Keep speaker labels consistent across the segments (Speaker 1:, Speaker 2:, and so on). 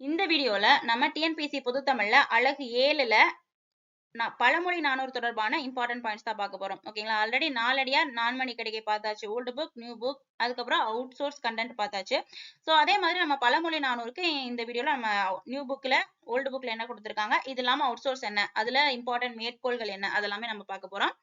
Speaker 1: இந்த வீடியோல நம்ம டிஎன்பிஎஸ்சி பொதுத்தமிழ்ல அழகு 7ல பழமொழி 400 தொடர்பான இம்பார்ட்டன்ட் பாயிண்ட்ஸ் தான் பார்க்க போறோம். ஓகேங்களா? ஆல்ரெடி நாலடியார் நான்மணி கடிகை பார்த்தாச்சு. ஓல்டு புக், நியூ புக், அதுக்கப்புறம் அவுட் சோர்ஸ் கண்டென்ட் பார்த்தாச்சு. ஸோ அதே மாதிரி நம்ம பழமொழி 400க்கு இந்த வீடியோல நம்ம நியூ புக்ல ஓல்டு புக்ல என்ன கொடுத்துருக்காங்க, இது இல்லாம அவுட் சோர்ஸ் என்ன, அதுல இம்பார்ட்டன்ட் மேற்கோள்கள் என்ன, அதெல்லாமே நம்ம பார்க்க போறோம்.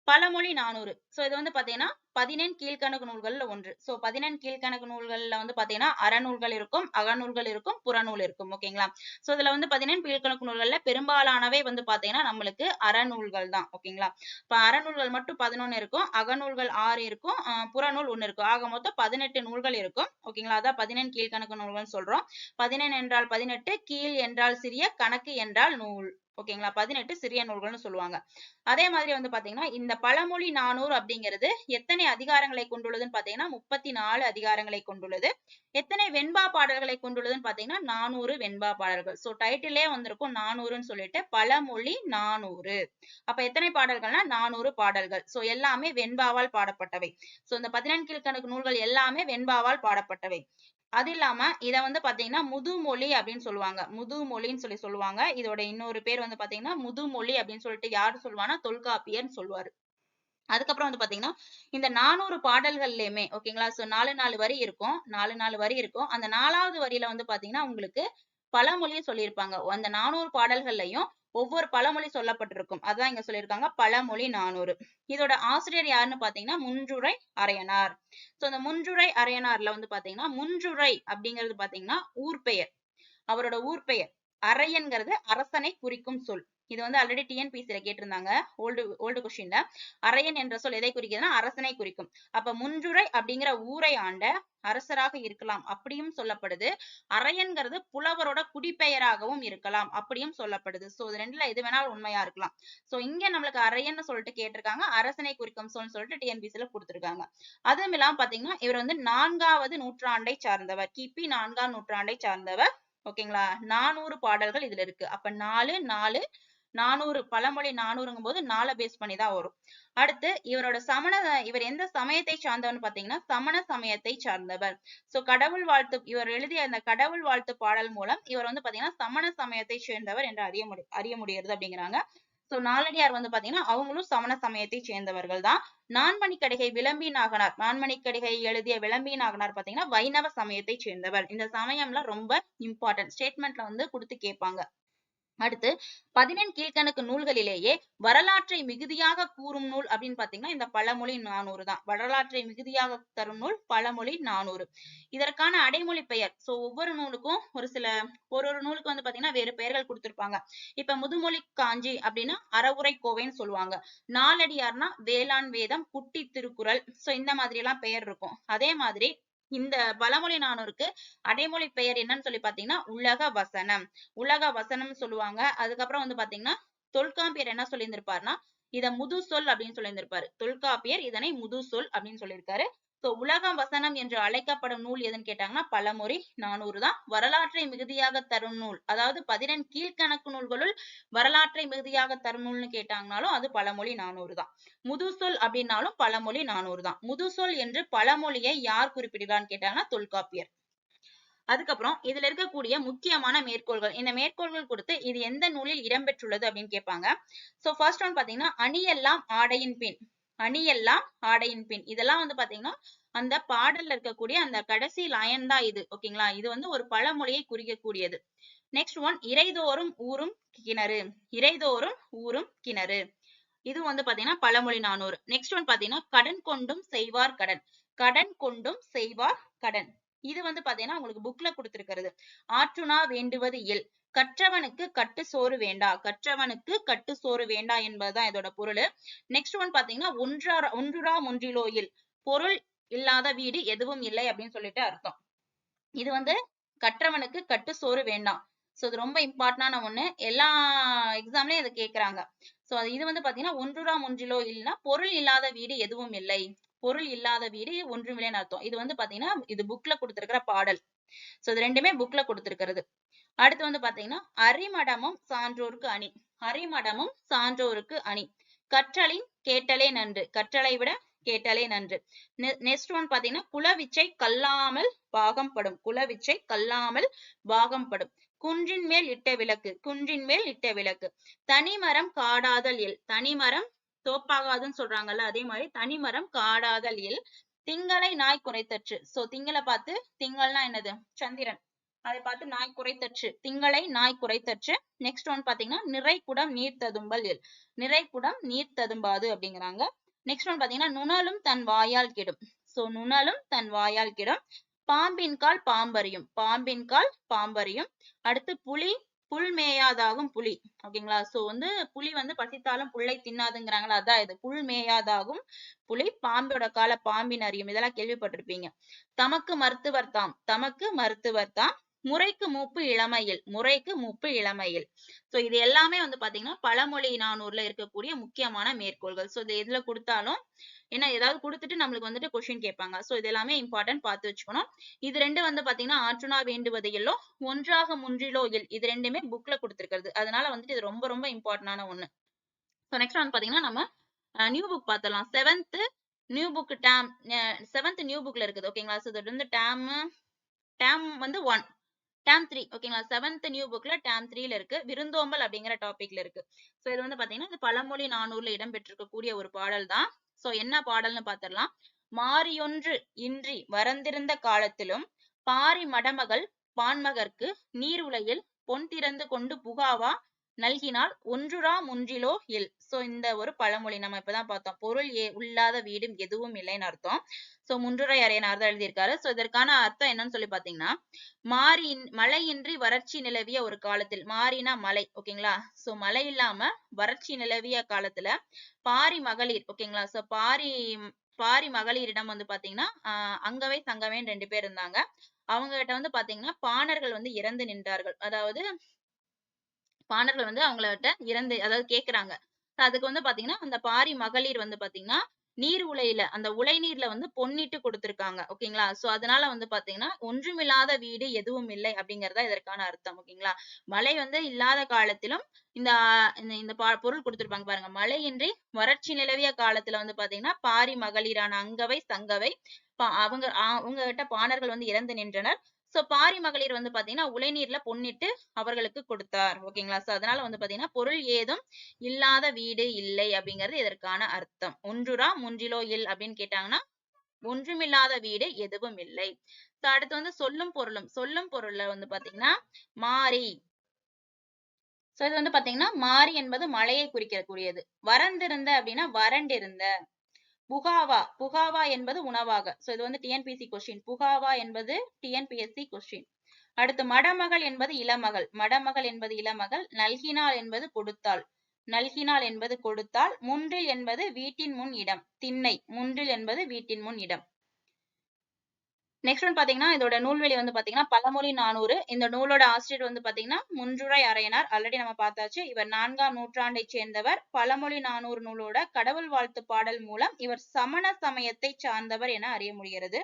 Speaker 1: பழமொழி 400. சோ இது வந்து பாத்தீங்கன்னா 14 கீழ்கணக்கு நூல்கள்ல ஒன்று. சோ 14 கீழ்கணக்கு நூல்கள்ல வந்து பாத்தீங்கன்னா அறநூல்கள் இருக்கும், அகநூல்கள் இருக்கும், புறநூல் இருக்கும். ஓகேங்களா? சோ இதுல வந்து 14 கீழ்கணக்கு நூல்கள்ல பெரும்பாலானவை வந்து பாத்தீங்கன்னா நம்மளுக்கு அறநூல்கள் தான். ஓகேங்களா? இப்ப அறநூல்கள் மட்டும் 11 இருக்கும், அகநூல்கள் 6 இருக்கும், புறநூல் 1 இருக்கும். ஆக மொத்தம் 18 நூல்கள் இருக்கும். ஓகேங்களா? அதான் 14 கீழ்கணக்கு நூல்கள் சொல்றோம். 14 என்றால் 18, கீழ் என்றால் சிறிய, கணக்கு என்றால் நூல். ஓகேங்களா? 18 சிறிய நூல்கள்னு சொல்லுவாங்க. அதே மாதிரி வந்து பாத்தீங்கன்னா இந்த பழமொழி 400 அப்படிங்கிறது எத்தனை அதிகாரங்களை கொண்டுள்ளதுன்னு பாத்தீங்கன்னா 34 அதிகாரங்களை கொண்டுள்ளது. எத்தனை வெண்பா பாடல்களை கொண்டுள்ளதுன்னு பாத்தீங்கன்னா 400 வெண்பா பாடல்கள். சோ டைட்டிலே வந்திருக்கும் 400ன்னு சொல்லிட்டு பழமொழி 400. அப்ப எத்தனை பாடல்கள்னா 400 பாடல்கள். சோ எல்லாமே வெண்பாவால் பாடப்பட்டவை. சோ இந்த 14 கீழ்கணக்கு நூல்கள் எல்லாமே வெண்பாவால் பாடப்பட்டவை. அது இல்லாம இத வந்து பாத்தீங்கன்னா முதுமொழி அப்படின்னு சொல்லுவாங்க. முதுமொழின்னு சொல்லுவாங்க. இதோட இன்னொரு பேர் வந்து பாத்தீங்கன்னா முதுமொழி அப்படின்னு சொல்லிட்டு யாரு சொல்லுவான்னா தொல்காப்பியர்னு சொல்லுவாரு. அதுக்கப்புறம் வந்து பாத்தீங்கன்னா இந்த 400 பாடல்கள்லயுமே ஓகேங்களா, சோ 4 வரி இருக்கும், 4 வரி இருக்கும். அந்த 4வது வரியில வந்து பாத்தீங்கன்னா உங்களுக்கு பழமொழியை சொல்லியிருப்பாங்க. அந்த 400 பாடல்கள்லயும் ஒவ்வொரு பழமொழி சொல்லப்பட்டிருக்கும். அதான் இங்க சொல்லியிருக்காங்க பழமொழி 400. இதோட ஆசிரியர் யாருன்னு பாத்தீங்கன்னா முன்றுரை அரையனார். சோ இந்த முன்றுரை அரையனார்ல வந்து பாத்தீங்கன்னா முன்றுரை அப்படிங்கிறது பாத்தீங்கன்னா ஊர் பெயர், அவரோட ஊர் பெயர். அரையன்கிறது அரசனை குறிக்கும் சொல். இது வந்து ஆல்ரெடி டிஎன்பிசில கேட்டிருந்தாங்க. ஓல்டு கொஸ்டின்ல அரையன் என்ற சொல் எதை குறிக்குதுன்னா அரசனை குறிக்கும். அப்ப முன்றுரை அப்படிங்கிற ஊரை ஆண்ட அரசராக இருக்கலாம் அப்படியும் சொல்லப்படுது. அரையன்கிறது புலவரோட குடிப்பெயராகவும் இருக்கலாம் அப்படியும் சொல்லப்படுது. சோ இது ரெண்டுல எது வேணாலும் உண்மையா இருக்கலாம். சோ இங்க நம்மளுக்கு அரையன்னு சொல்லிட்டு கேட்டிருக்காங்க, அரசனை குறிக்கும் சொல் சொல்லிட்டு டிஎன்பிசில கொடுத்திருக்காங்க. அதுவும் இல்லாம பாத்தீங்கன்னா இவர் வந்து 4வது நூற்றாண்டை சார்ந்தவர், கிபி 4ஆம் நூற்றாண்டை சார்ந்தவர். ஓகேங்களா? 400 பாடல்கள் இதுல இருக்கு. அப்ப 4 4 400 பழமொழி 400ங்கும் போது 4 பேஸ் பண்ணி தான் வரும். அடுத்து இவர் எந்த சமயத்தை சார்ந்தவர்னு பாத்தீங்கன்னா சமண சமயத்தை சார்ந்தவர். சோ கடவுள் வாழ்த்து இவர் எழுதிய அந்த கடவுள் வாழ்த்து பாடல் மூலம் இவர் வந்து பாத்தீங்கன்னா சமண சமயத்தை சேர்ந்தவர் என்று அறிய முடிகிறது அப்படிங்கிறாங்க. சோ நாலடியார் வந்து பாத்தீங்கன்னா அவங்களும் சமண சமயத்தை சேர்ந்தவர்கள் தான். நான்மணிக்கடிகை விளம்பி நாகனார், நான்மணிக்கடிகை எழுதிய விளம்பி நாகனார் பாத்தீங்கன்னா வைணவ சமயத்தை சேர்ந்தவர். இந்த சமயம்லாம் ரொம்ப இம்பார்ட்டன்ட், ஸ்டேட்மெண்ட்ல வந்து கொடுத்து கேட்பாங்க. அடுத்து 14 கீழ்கணக்கு நூல்களிலேயே வரலாற்றை மிகுதியாக கூறும் நூல் அப்படின்னு பாத்தீங்கன்னா இந்த பழமொழி 400 தான். வரலாற்றை மிகுதியாக தரும் நூல் பழமொழி 400. இதற்கான அடைமொழி பெயர், சோ ஒவ்வொரு நூலுக்கும் ஒரு நூலுக்கு வந்து பாத்தீங்கன்னா வேறு பெயர்கள் கொடுத்திருப்பாங்க. இப்ப முதுமொழி காஞ்சி அப்படின்னா அறவுரை கோவைன்னு சொல்லுவாங்க. நாலடியார்னா வேளாண் வேதம், குட்டி திருக்குறள். சோ இந்த மாதிரி எல்லாம் பெயர் இருக்கும். அதே மாதிரி இந்த பழமொழி 400க்கு அடைமொழி பெயர் என்னன்னு சொல்லி பாத்தீங்கன்னா உலக வசனம். உலக வசனம் சொல்லுவாங்க. அதுக்கப்புறம் வந்து பாத்தீங்கன்னா தொல்காப்பியர் என்ன சொல்லியிருந்திருப்பாருன்னா இத முது சொல் அப்படின்னு சொல்லியிருந்திருப்பாரு. தொல்காப்பியர் இதனை முது சொல் அப்படின்னு சொல்லியிருக்காரு. சோ உலக வசனம் என்று அழைக்கப்படும் நூல் எதுன்னு கேட்டாங்கன்னா பழமொழி 400 தான். வரலாற்றை மிகுதியாக தரும் நூல், அதாவது 14 கீழ்கணக்கு நூல்களுள் வரலாற்றை மிகுதியாக தரும் நூல்னு கேட்டாங்கனாலும் அது பழமொழி 400 தான். முதுசொல் அப்படின்னாலும் பழமொழி 400 தான். முதுசொல் என்று பழமொழியை யார் குறிப்பிடுகிறான்னு கேட்டாங்கன்னா தொல்காப்பியர். அதுக்கப்புறம் இதுல இருக்கக்கூடிய முக்கியமான மேற்கோள்கள், இந்த மேற்கோள்கள் கொடுத்து இது எந்த நூலில் இடம்பெற்றுள்ளது அப்படின்னு கேட்பாங்க. சோ ஃபர்ஸ்ட் ஒன் பாத்தீங்கன்னா அணியெல்லாம் ஆடையின் பின், அணியெல்லாம் ஆடையின் பின். இதெல்லாம் வந்து பாத்தீங்கன்னா அந்த பாடல்ல இருக்கக்கூடிய அந்த கடைசி லயன் தான் இது. ஓகேங்களா? இது வந்து ஒரு பழமொழியை குறிக்கக்கூடியது. நெக்ஸ்ட் ஒன் இறைதோறும் ஊரும் கிணறு, இறைதோறும் ஊரும் கிணறு. இது வந்து பாத்தீங்கன்னா பழமொழி 400. நெக்ஸ்ட் ஒன் பாத்தீங்கன்னா கடன் கொண்டும் செய்வார் கடன், கடன் கொண்டும் செய்வார் கடன். இது வந்து பாத்தீங்கன்னா உங்களுக்கு புக்ல கொடுத்திருக்கிறது. ஆற்றுணா வேண்டுவது இல், கற்றவனுக்கு கட்டு சோறு வேண்டா, கற்றவனுக்கு கட்டு சோறு வேண்டா என்பதுதான் இதோட பொருள். நெக்ஸ்ட் ஒன் பாத்தீங்கன்னா ஒன்றுரா ஒன்றிலோ இல், பொருள் இல்லாத வீடு எதுவும் இல்லை அப்படின்னு சொல்லிட்டு அர்த்தம். இது வந்து கற்றவனுக்கு கட்டு சோறு வேண்டாம். சோ இது ரொம்ப இம்பார்ட்டன்டான ஒண்ணு, எல்லா எக்ஸாம்லயும் இதை கேட்கறாங்க. சோ இது வந்து பாத்தீங்கன்னா ஒன்றுரா ஒன்றிலோ இல்லைன்னா பொருள் இல்லாத வீடு எதுவும் இல்லை, பொருள் இல்லாத வீடு ஒன்றுமில்லைன்னு அர்த்தம். இது வந்து பாத்தீங்கன்னா இது புக்ல கொடுத்திருக்கிற பாடல். சோ இது ரெண்டுமே புக்ல கொடுத்திருக்கிறது. அடுத்து வந்து பாத்தீங்கன்னா அரிமடமும் சான்றோருக்கு அணி, அரிமடமும் சான்றோருக்கு அணி. கற்றலின் கேட்டலே நன்று, கற்றலை விட கேட்டாலே நன்று. நெக்ஸ்ட் ஒன் பாத்தீங்கன்னா குலவிச்சை கல்லாமல் பாகம் படும். குலவிச்சை கல்லாமல் பாகம் படும். குன்றின் மேல் இட்ட விளக்கு. குன்றின் மேல் இட்ட விளக்கு. தனிமரம் காடாதல் இல். தனிமரம் தோப்பாகாதுன்னு சொல்றாங்கல்ல, அதே மாதிரி தனிமரம் காடாதல் இல். திங்களை நாய் குறைத்தற்று. சோ திங்களை பார்த்து, திங்கள்னா என்னது, சந்திரன், அதை பார்த்து நாய் குறைத்தற்று. திங்களை நாய் குறைத்தற்று. நெக்ஸ்ட் ஒன் பாத்தீங்கன்னா நிறைக்குடம் நீர் ததும்பல் இல். நிறைக்குடம் நீர் ததும்பாது அப்படிங்கிறாங்க. நெக்ஸ்ட் ஒன் பாத்தீங்கன்னா நுணலும் தன் வாயால் கெடும். சோ நுணலும் தன் வாயால் கெடும். பாம்பின் கால் பாம்பறியும். பாம்பின் கால் பாம்பறியும். அடுத்து புலி புல் மேயாதாகும் புலி. ஓகேங்களா. சோ புலி பசித்தாலும் புல்லை தின்னாதுங்கிறாங்களா, அதான் இது. புல் மேயாதாகும் புலி. பாம்போட கால பாம்பின் அறியும். இதெல்லாம் கேள்விப்பட்டிருப்பீங்க. தமக்கு மருத்துவர் தாம். தமக்கு மருத்துவர் தாம். முறைக்கு மூப்பு இளமையில். முறைக்கு மூப்பு இளமையில். சோ இது எல்லாமே பாத்தீங்கன்னா பழமொழி 400ல இருக்கக்கூடிய முக்கியமான மேற்கோள்கள். சோ இது எதுல கொடுத்தாலும் என்ன, ஏதாவது கொடுத்துட்டு நம்மளுக்கு கொஸ்டின் கேட்பாங்க. சோ இது எல்லாமே இம்பார்ட்டன்ட், பார்த்து வச்சுக்கணும். இது ரெண்டு பாத்தீங்கன்னா ஆற்றுணா வேண்டுவது எல்லோ, ஒன்றாக முன்றிலோ இல். இது ரெண்டுமே புக்ல கொடுத்திருக்கிறது. அதனால இது ரொம்ப ரொம்ப இம்பார்ட்டன்டான ஒண்ணு. சோ நெக்ஸ்ட் பாத்தீங்கன்னா நம்ம நியூ புக் பார்த்தலாம். செவன்த் நியூ புக் டேம், செவன்த் நியூ புக்ல இருக்குது. ஓகேங்களா. சோ இது டேம் 1, டேம் 3. ஓகேங்களா. செவன்த் நியூ புக்ல டேம் 3ல இருக்கு. விருந்தோம்பல் அப்படிங்கிற டாபிக்ல இருக்கு. சோ இது பாத்தீங்கன்னா இது பழமொழி 400ல இடம்பெற்றிருக்கக்கூடிய ஒரு பாடல் தான். சோ என்ன பாடல்னு பாத்திரலாம். மாரியொன்று இன்றி வரந்திருந்த காலத்திலும் பாரி மடமகள் பான்மகற்கு நீர் உலையில் பொன் திறந்து கொண்டு புகாவா நல்கினால் ஒன்றுரா முன்றிலோ இல். சோ இந்த ஒரு பழமொழி நம்ம இப்பதான் பார்த்தோம். பொருள் உள்ளாத வீடும் எதுவும் இல்லைன்னு அர்த்தம். சோ முன்றுரை அறையனார் தான் எழுதியிருக்காரு. சோ இதற்கான அர்த்தம் என்னன்னு சொல்லி பாத்தீங்கன்னா, மழையின்றி வறட்சி நிலவிய ஒரு காலத்தில். மாரினா மழை. ஓகேங்களா. சோ மழை இல்லாம வறட்சி நிலவிய காலத்துல பாரி மகளிர். ஓகேங்களா. சோ பாரி மகளிரிடம் பாத்தீங்கன்னா அங்கவை தங்கவைன்னு 2 பேர் இருந்தாங்க. அவங்க கிட்ட பாத்தீங்கன்னா பாணர்கள் இறந்து நின்றார்கள். அதாவது பாணர்கள் அவங்கள்ட்ட இறந்து, அதாவது கேக்குறாங்க. அதுக்கு பாத்தீங்கன்னா அந்த பாரி மகளிர் பாத்தீங்கன்னா நீர் உலையில, அந்த உலை நீர்ல பொன்னிட்டு கொடுத்திருக்காங்க. ஓகேங்களா. சோ அதனால பாத்தீங்கன்னா ஒன்றுமில்லாத வீடு எதுவும் இல்லை அப்படிங்கறதா இதற்கான அர்த்தம். ஓகேங்களா. மழை இல்லாத காலத்திலும் இந்த இந்த பொருள் கொடுத்திருப்பாங்க பாருங்க. மழையின்றி வறட்சி நிலவிய காலத்துல பாத்தீங்கன்னா பாரி மகளிரான அங்கவை சங்கவை அவங்க கிட்ட பாணர்கள் இறந்து நின்றனர். சோ பாரி மகளிர் பாத்தீங்கன்னா உலைநீர்ல பொன்னிட்டு அவர்களுக்கு கொடுத்தார். ஓகேங்களா. சோ அதனால பாத்தீங்கன்னா பொருள் ஏதும் இல்லாத வீடு இல்லை அப்படிங்கிறது இதற்கான அர்த்தம். ஒன்றுரா முன்றிலோ இல் அப்படின்னு கேட்டாங்கன்னா ஒன்றுமில்லாத வீடு எதுவும் இல்லை. சோ அடுத்து சொல்லும் பொருளும். சொல்லும் பொருள்ல பாத்தீங்கன்னா மாரி. சோ இது பாத்தீங்கன்னா மாரி என்பது மழையை குறிக்கக்கூடியது. வறண்டிருந்த அப்படின்னா வறண்டிருந்த. புகாவா. புகாவா என்பது உணவாக. சோ இது டிஎன்பிஎஸ்சி கொஸ்டின். புகாவா என்பது டிஎன்பிஎஸ்சி கொஸ்டின். அடுத்து மடமகள் என்பது இளமகள். மடமகள் என்பது இளமகள். நல்கினாள் என்பது கொடுத்தாள். நல்கினாள் என்பது கொடுத்தாள். முன்றில் என்பது வீட்டின் முன் இடம். திண்ணை. முன்றில் என்பது வீட்டின் முன் இடம். நெக்ஸ்ட் ஒன் பாத்தீங்கன்னா இதோட நூல்வெளி பாத்தீங்கன்னா பழமொழி 400. இந்த நூலோட ஆசிரியர் பாத்தீங்கன்னா முன்றுரை அறையனார். ஆல்ரெடி நம்ம பார்த்தாச்சு. இவர் 4ஆம் நூற்றாண்டை சேர்ந்தவர். பழமொழி 400 நூலோட கடவுள் வாழ்த்து பாடல் மூலம் இவர் சமண சமயத்தை சார்ந்தவர் என அறிய முடிகிறது.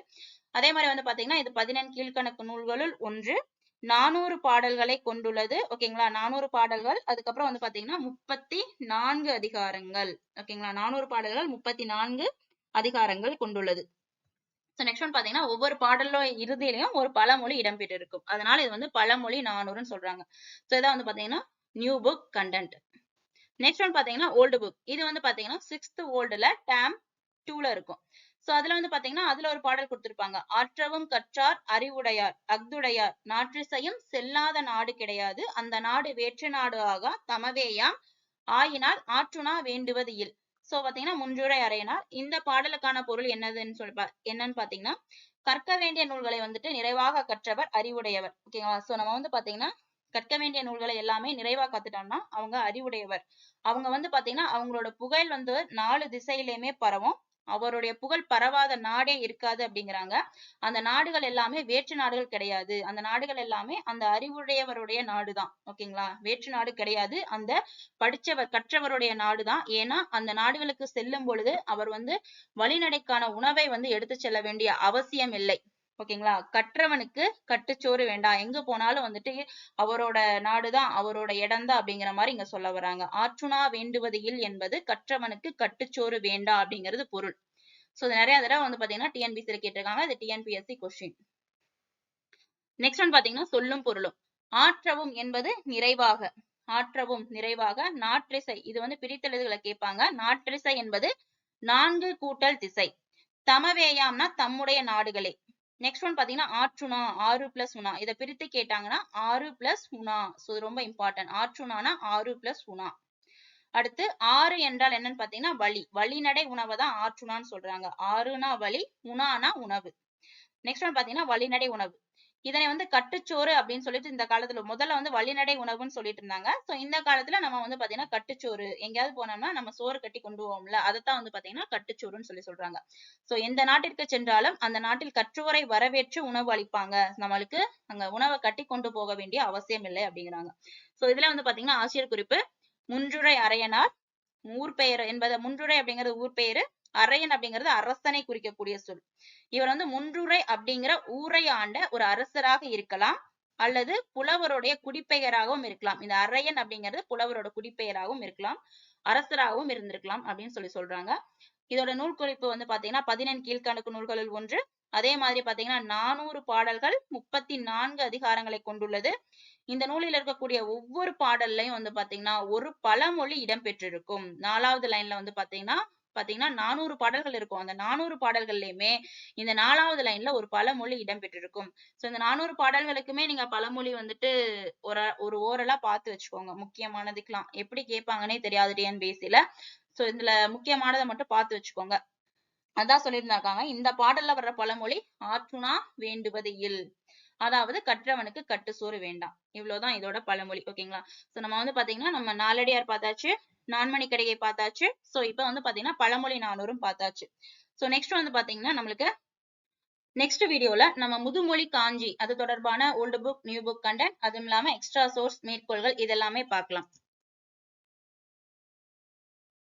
Speaker 1: அதே மாதிரி பாத்தீங்கன்னா இது 14 கீழ்கணக்கு நூல்களுள் ஒன்று. 400 பாடல்களை கொண்டுள்ளது. ஓகேங்களா. 400 பாடல்கள். அதுக்கப்புறம் பாத்தீங்கன்னா 34 அதிகாரங்கள். ஓகேங்களா. 400 பாடல்கள் 34 அதிகாரங்கள் கொண்டுள்ளது. சோ நெக்ஸ்ட் ஒன் பாத்தீங்கன்னா ஒவ்வொரு பாடலோட இறுதியிலையும் ஒரு பழமொழி இடம்பெற்று இருக்கும். அதனால இது பழமொழி 400ன்னு சொல்றாங்க. சோ இதான் பாத்தீங்கன்னா new book content. Next one பாத்தீங்கன்னா ஓல்டு புக். இது பாத்தீங்கன்னா 6th ஓல்டுல டேம் 2ல இருக்கும். சோ அதுல பாத்தீங்கன்னா அதுல ஒரு பாடல் கொடுத்திருப்பாங்க. ஆற்றவும் கற்றார் அறிவுடையார் அஃதுடையார் நாற்றிசையும் செல்லாத நாடு கிடையாது, அந்த நாடு வேற்று நாடு ஆகா தமவேயாம் ஆயினால் ஆற்றுணா வேண்டுவது இல். சோ பாத்தீங்கன்னா முன்றுரை அறையனார். இந்த பாடலுக்கான பொருள் என்னன்னு பாத்தீங்கன்னா கற்க வேண்டிய நூல்களை நிறைவாக கற்றவர் அறிவுடையவர். ஓகேங்களா. சோ நம்ம பாத்தீங்கன்னா கற்க வேண்டிய நூல்களை எல்லாமே நிறைவா கத்துட்டோம்னா அவங்க அறிவுடையவர். அவங்க பாத்தீங்கன்னா அவங்களோட புகழ் 4 திசையிலுமே பரவும். அவருடைய புகழ் பரவாத நாடே இருக்காது அப்படிங்கிறாங்க. அந்த நாடுகள் எல்லாமே வேற்று நாடுகள் கிடையாது. அந்த நாடுகள் எல்லாமே அந்த அறிவுடையவருடைய நாடுதான். ஓகேங்களா. வேற்று நாடு கிடையாது. அந்த படிச்சவர் கற்றவருடைய நாடுதான். ஏன்னா அந்த நாடுகளுக்கு செல்லும் பொழுது அவர் வழிநடைக்கான உணவை எடுத்து செல்ல வேண்டிய அவசியம் இல்லை. ஓகேங்களா. கற்றவனுக்கு கட்டுச்சோறு வேண்டாம். எங்க போனாலும் அவரோட நாடுதான், அவரோட இடம்தான் அப்படிங்கிற மாதிரி இங்க சொல்ல வராங்க. ஆற்றுணா வேண்டுவது இல் என்பது கற்றவனுக்கு கட்டுச்சோறு வேண்டாம் அப்படிங்கிறது பொருள். சோ இது நிறைய தடவை வந்து பாத்தீங்கன்னா டிஎன்பிசில கேட்டிருக்காங்க. இது டிஎன்பிஎஸ்சி கொஸ்டின். நெக்ஸ்ட் ஒன் பாத்தீங்கன்னா சொல்லும் பொருளும். ஆற்றவும் என்பது நிறைவாக, ஆற்றவும் நிறைவாக. நாற்றிசை இது வந்து பிரித்தெழுதுகளை கேட்பாங்க. நாற்றிசை என்பது 4 கூட்டல் திசை. தமவேயாம்னா தம்முடைய நாடுகளே. நெக்ஸ்ட் ஒன் பாத்தீங்கன்னா ஆற்றுணா, 6 பிளஸ் உணா. இதை பிரித்து கேட்டாங்கன்னா 6 பிளஸ் உணா. சோ இது ரொம்ப இம்பார்ட்டன்ட். ஆற்றுணானா 6 பிளஸ் உணா. அடுத்து 6 என்றால் என்னன்னு பாத்தீங்கன்னா வழி. வழிநடை உணவை தான் ஆற்றுணான்னு சொல்றாங்க. 6னா வழி, உணானா உணவு. நெக்ஸ்ட் ஒன் பாத்தீங்கன்னா வழிநடை உணவு. இதனை வந்து கட்டுச்சோறு அப்படின்னு சொல்லிட்டு இந்த காலத்துல முதல்ல வந்து வழிநடை உணவுன்னு சொல்லிட்டு இருந்தாங்க. சோ இந்த காலத்துல நம்ம வந்து பாத்தீங்கன்னா கட்டுச்சோறு, எங்கேயாவது போனோம்னா நம்ம சோறு கட்டி கொண்டு போவோம்ல, அதைத்தான் வந்து பாத்தீங்கன்னா கட்டுச்சோறுன்னு சொல்றாங்க. சோ எந்த நாட்டிற்கு சென்றாலும் அந்த நாட்டில் கற்றுவரை வரவேற்று உணவு அளிப்பாங்க. நம்மளுக்கு அங்க உணவை கட்டி கொண்டு போக வேண்டிய அவசியம் இல்லை அப்படிங்கிறாங்க. சோ இதுல வந்து பாத்தீங்கன்னா ஆசிரியர் குறிப்பு, முன்றுரை அரையனார். ஊர் பெயர் என்பது முன்றுரை அப்படிங்கிறது ஊர் பெயரு, அரையன் அப்படிங்கிறது அரசனை குறிக்கக்கூடிய சொல். இவர் வந்து முன்றுரை அப்படிங்கிற ஊரை ஆண்ட ஒரு அரசராக இருக்கலாம், அல்லது புலவருடைய குடிப்பெயராகவும் இருக்கலாம். இந்த அரையன் அப்படிங்கிறது புலவரோட குடிப்பெயராகவும் இருக்கலாம், அரசராகவும் இருந்திருக்கலாம் அப்படின்னு சொல்றாங்க. இதோட நூல் குறிப்பு வந்து பாத்தீங்கன்னா 14 கீழ்கணக்கு நூல்களுள் ஒன்று. அதே மாதிரி பாத்தீங்கன்னா 400 பாடல்கள், 34 அதிகாரங்களை கொண்டுள்ளது. இந்த நூலில் இருக்கக்கூடிய ஒவ்வொரு பாடல்லையும் வந்து பாத்தீங்கன்னா ஒரு பழமொழி இடம்பெற்றிருக்கும். 4வது லைன்ல வந்து பாத்தீங்கன்னா 400 பாடல்கள் இருக்கும். அந்த 400 பாடல்கள்லயுமே இந்த 4வது லைன்ல ஒரு பழமொழி இடம்பெற்றிருக்கும். சோ இந்த 400 பாடல்களுக்குமே நீங்க பழமொழி வந்துட்டு ஒரு ஓரலா பார்த்து வச்சுக்கோங்க. முக்கியமானதுக்கெல்லாம் எப்படி கேட்பாங்கன்னே தெரியாது டிஎன்பிஎஸ்சில. சோ இதுல முக்கியமானதை மட்டும் பார்த்து வச்சுக்கோங்க. அதான் சொல்லியிருந்தாங்க, இந்த பாடல்ல வர்ற பழமொழி ஆற்றுணா வேண்டுவது இல். அதாவது கற்றவனுக்கு கட்டு சோறு வேண்டாம். இவ்வளவுதான் இதோட பழமொழி. ஓகேங்களா? சோ நம்ம வந்து பாத்தீங்கன்னா நம்ம நாலடியார் பார்த்தாச்சு, நான்மணி கடிகை பார்த்தாச்சு. சோ இப்ப வந்து பாத்தீங்கன்னா பழமொழி 400 பார்த்தாச்சு. சோ நெக்ஸ்ட் வந்து பாத்தீங்கன்னா நம்மளுக்கு நெக்ஸ்ட் வீடியோல நம்ம முதுமொழி காஞ்சி அது தொடர்பான old book, new book content, அதுவும் இல்லாம எக்ஸ்ட்ரா சோர்ஸ், மேற்கோள்கள் இதெல்லாமே பார்க்கலாம்.